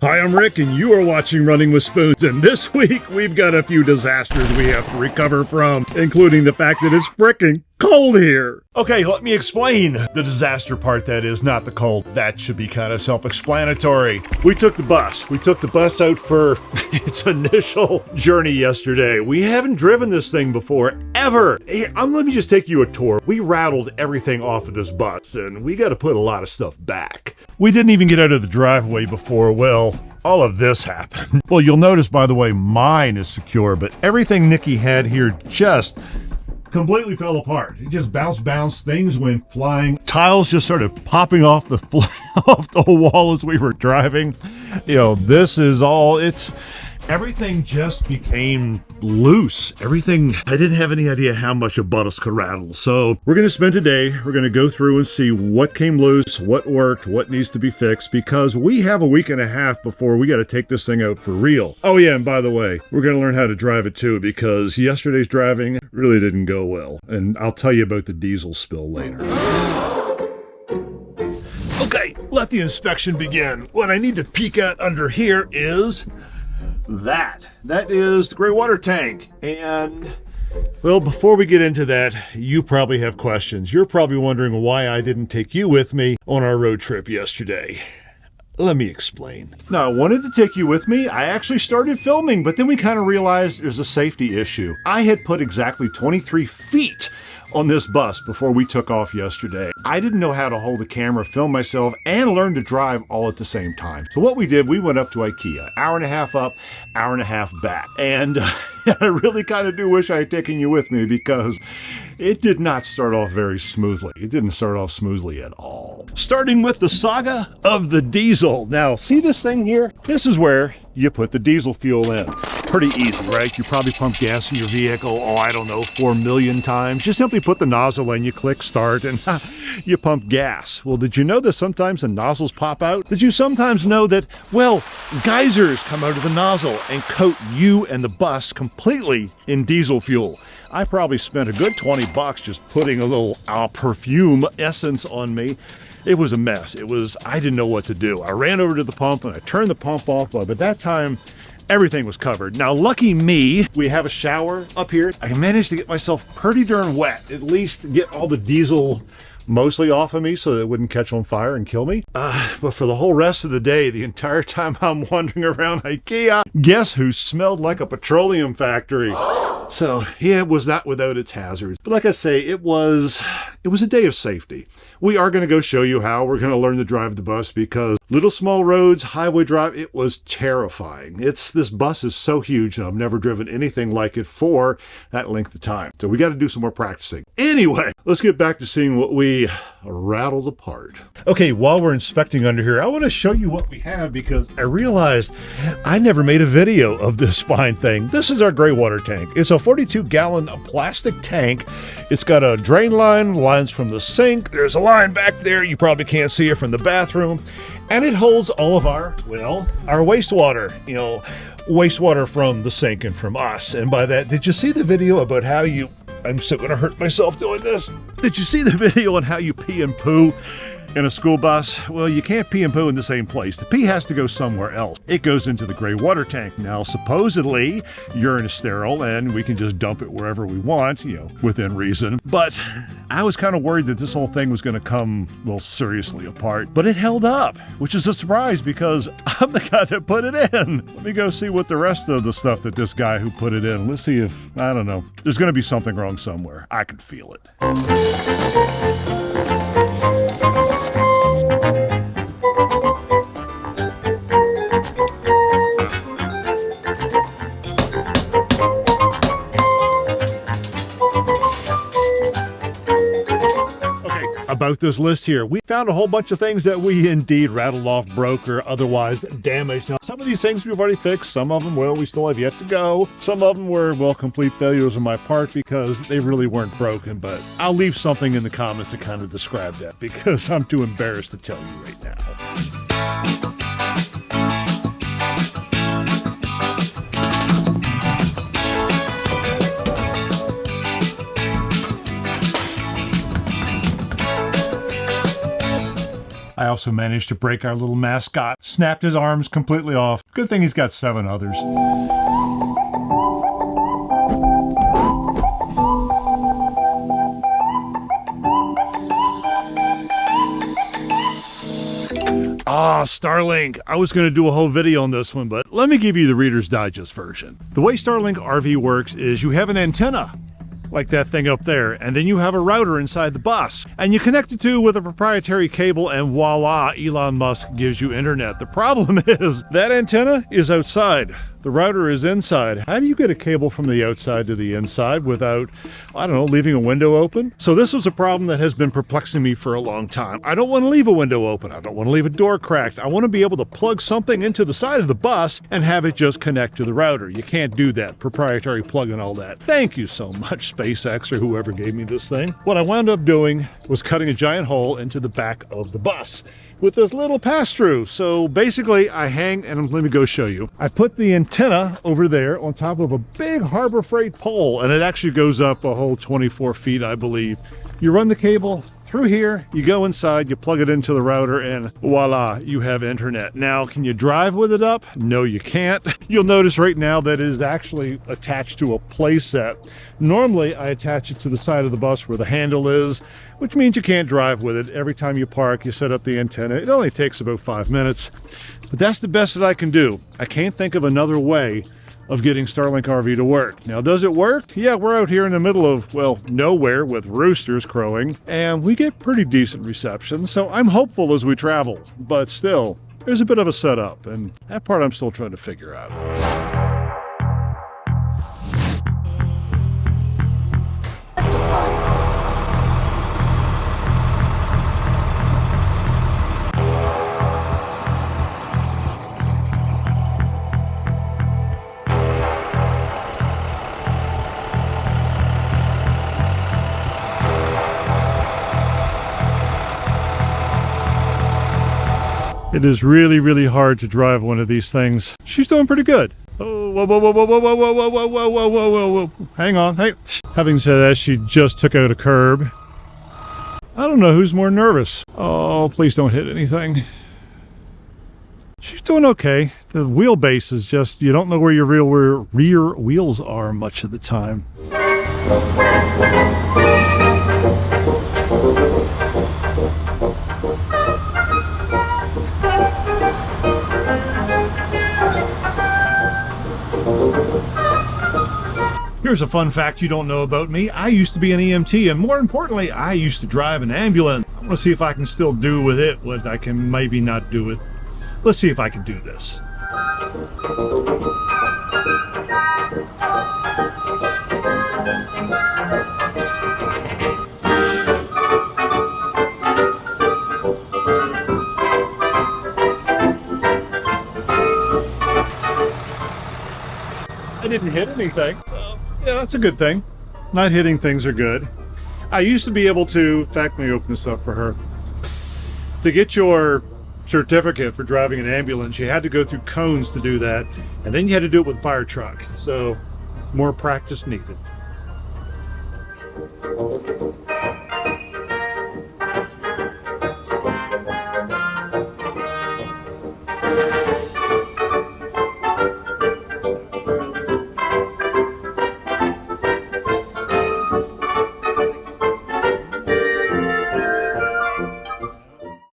Hi, I'm Rick, and you are watching Running with Spoons, and this week we've got a few disasters we have to recover from, including the fact that it's frickin' cold here. Okay, let me explain the disaster part that is, not the cold. That should be kind of self-explanatory. We took the bus. We took the bus out for its initial journey yesterday. We haven't driven this thing before, ever. Here, let me just take you a tour. We rattled everything off of this bus, and we got to put a lot of stuff back. We didn't even get out of the driveway before, well, all of this happened. Well, you'll notice, by the way, mine is secure, but everything Nikki had here just completely fell apart. It just bounced, things went flying. Tiles just started popping off the off the wall as we were driving. You know, this is all, everything just became loose. Everything, I didn't have any idea how much a bus could rattle. So we're gonna spend today, we're gonna go through and see what came loose, what worked, what needs to be fixed, because we have a week and a half before we gotta take this thing out for real. Oh yeah, and by the way, we're gonna learn how to drive it too, because yesterday's driving really didn't go well. And I'll tell you about the diesel spill later. Okay, let the inspection begin. What I need to peek at under here is that is the gray water tank. And well, before we get into that, you probably have questions. You're probably wondering why I didn't take you with me on our road trip yesterday. Let me explain. Now, I wanted to take you with me. I actually started filming, but then we kind of realized there's a safety issue. I had put exactly 23 feet on this bus before we took off yesterday. I didn't know how to hold a camera, film myself, and learn to drive all at the same time. So what we did, we went up to IKEA. Hour and a half up, hour and a half back. And I really kind of do wish I had taken you with me, because it did not start off very smoothly. It didn't start off smoothly at all. Starting with the saga of the diesel. Now, see this thing here? This is where you put the diesel fuel in. Pretty easy, right? You probably pump gas in your vehicle, oh, I don't know, 4 million times. You simply put the nozzle in, you click start, and you pump gas. Well, did you know that sometimes the nozzles pop out? Did you sometimes know that, well, geysers come out of the nozzle and coat you and the bus completely in diesel fuel? I probably spent a good 20 bucks just putting a little perfume essence on me. It was a mess. I didn't know what to do. I ran over to the pump and I turned the pump off, but at that time, everything was covered. Now, lucky me, we have a shower up here. I managed to get myself pretty darn wet, at least get all the diesel mostly off of me so that it wouldn't catch on fire and kill me. But for the whole rest of the day, the entire time I'm wandering around IKEA, guess who smelled like a petroleum factory? So yeah, it was not without its hazards. But like I say, it was a day of safety. We are going to go show you how we're going to learn to drive the bus, because little small roads, highway drive, it was terrifying. This bus is so huge, and I've never driven anything like it for that length of time. So we got to do some more practicing. Anyway, let's get back to seeing what we rattled apart. Okay, while we're inspecting under here, I want to show you what we have, because I realized I never made a video of this fine thing. This is our gray water tank. It's a 42-gallon plastic tank. It's got a drain line, lines from the sink. There's a line back there. You probably can't see it from the bathroom. And it holds all of our wastewater, wastewater from the sink and from us. And by that, did you see the video about how I'm so gonna hurt myself doing this. Did you see the video on how you pee and poo in a school bus? Well, you can't pee and poo in the same place. The pee has to go somewhere else. It goes into the gray water tank. Now, supposedly, urine is sterile and we can just dump it wherever we want, within reason. But I was kind of worried that this whole thing was going to come, well, seriously apart. But it held up, which is a surprise, because I'm the guy that put it in. Let me go see what the rest of the stuff that this guy who put it in. Let's see if, I don't know, there's going to be something wrong somewhere. I can feel it. About this list here, we found a whole bunch of things that we indeed rattled off, broke, or otherwise damaged. Now, some of these things we've already fixed. Some of them, well, we still have yet to go. Some of them were, well, complete failures on my part because they really weren't broken. But I'll leave something in the comments to kind of describe that, because I'm too embarrassed to tell you right now. I also managed to break our little mascot, snapped his arms completely off. Good thing he's got 7 others. Ah, Starlink. I was going to do a whole video on this one, but let me give you the Reader's Digest version. The way Starlink RV works is you have an antenna, like that thing up there, and then you have a router inside the bus, and you connect the two with a proprietary cable, and voila, Elon Musk gives you internet. The problem is that antenna is outside. The router is inside. How do you get a cable from the outside to the inside without, I don't know, leaving a window open? So this was a problem that has been perplexing me for a long time. I don't want to leave a window open. I don't want to leave a door cracked. I want to be able to plug something into the side of the bus and have it just connect to the router. You can't do that. Proprietary plug and all that. Thank you so much, SpaceX or whoever gave me this thing. What I wound up doing was cutting a giant hole into the back of the bus with this little pass-through. So basically I hang, and let me go show you. I put the antenna over there on top of a big Harbor Freight pole, and it actually goes up a whole 24 feet, I believe. You run the cable through here, you go inside, you plug it into the router, and voila, you have internet. Now, can you drive with it up? No, you can't. You'll notice right now that it is actually attached to a play set. Normally, I attach it to the side of the bus where the handle is, which means you can't drive with it. Every time you park, you set up the antenna. It only takes about 5 minutes, but that's the best that I can do. I can't think of another way of getting Starlink RV to work. Now, does it work? Yeah, we're out here in the middle of, well, nowhere with roosters crowing, and we get pretty decent reception, so I'm hopeful as we travel. But still, there's a bit of a setup, and that part I'm still trying to figure out. It is really, really hard to drive one of these things. She's doing pretty good. Oh, whoa, whoa, whoa, whoa, whoa, whoa, whoa, whoa, whoa, whoa, whoa, whoa, whoa, whoa. Hang on, hey. Having said that, she just took out a curb. I don't know who's more nervous. Oh, please don't hit anything. She's doing okay. The wheelbase is just, you don't know where your rear wheels are much of the time. Here's a fun fact you don't know about me. I used to be an EMT, and more importantly, I used to drive an ambulance. I want to see if I can still do with it what I can maybe not do with. Let's see if I can do this. I didn't hit anything. Yeah, that's a good thing. Not hitting things are good. I used to be able to, in fact, let me open this up for her. To get your certificate for driving an ambulance, you had to go through cones to do that, and then you had to do it with a fire truck. So, more practice needed.